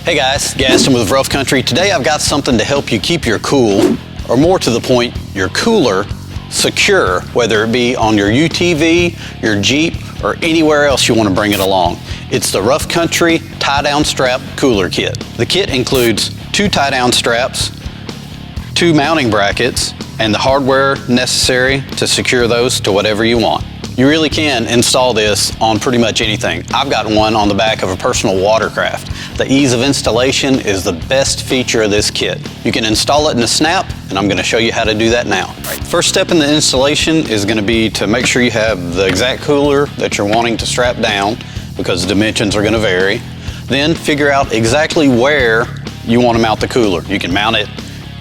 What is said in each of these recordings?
Hey guys, Gaston with Rough Country. Today I've got something to help you keep your cool, or more to the point, your cooler, secure, whether it be on your UTV, your Jeep, or anywhere else you want to bring it along. It's the Rough Country tie-down strap cooler kit. The kit includes 2 tie-down straps, 2 mounting brackets, and the hardware necessary to secure those to whatever you want. You really can install this on pretty much anything. I've got one on the back of a personal watercraft. The ease of installation is the best feature of this kit. You can install it in a snap, and I'm going to show you how to do that now. First step in the installation is going to be to make sure you have the exact cooler that you're wanting to strap down, because the dimensions are going to vary. Then figure out exactly where you want to mount the cooler. You can mount it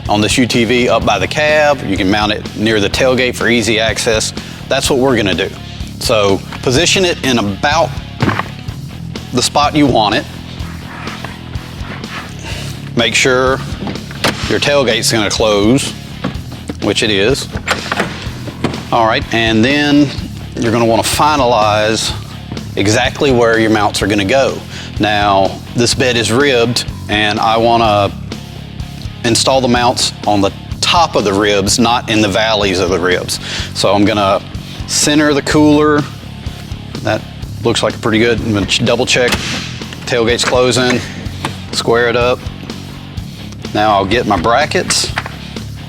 on this UTV up by the cab. You can mount it near the tailgate for easy access. That's what we're going to do. So position it in about the spot you want it. Make sure your tailgate's going to close, which it is. All right, and then you're going to want to finalize exactly where your mounts are going to go. Now, this bed is ribbed, and I want to install the mounts on the top of the ribs, not in the valleys of the ribs. So I'm going to center the cooler. That looks like pretty good. I'm going to double check. Tailgate's closing. Square it up. Now I'll get my brackets,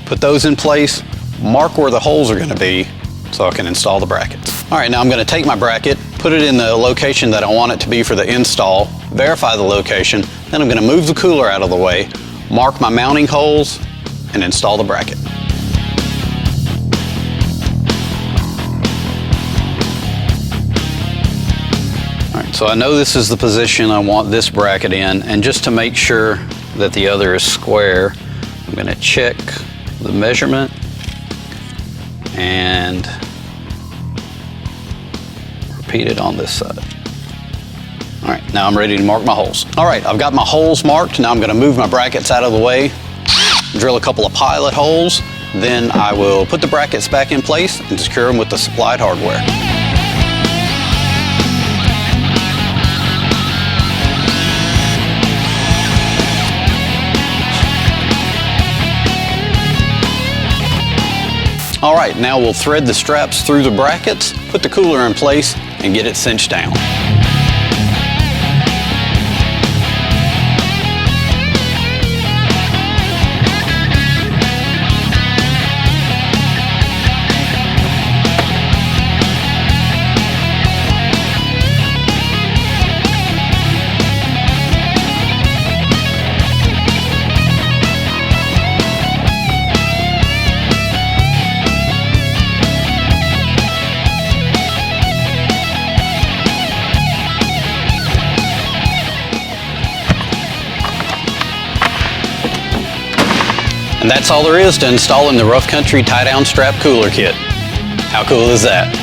put those in place, mark where the holes are going to be so I can install the brackets. All right, now I'm going to take my bracket, put it in the location that I want it to be for the install, verify the location, then I'm going to move the cooler out of the way, mark my mounting holes, and install the bracket. All right, so I know this is the position I want this bracket in, and just to make sure that the other is square, I'm going to check the measurement and repeat it on this side. All right, now I'm ready to mark my holes. All right, I've got my holes marked. Now I'm going to move my brackets out of the way, drill a couple of pilot holes, then I will put the brackets back in place and secure them with the supplied hardware. All right, now we'll thread the straps through the brackets, put the cooler in place, and get it cinched down. And that's all there is to installing the Rough Country tie-down strap cooler kit. How cool is that?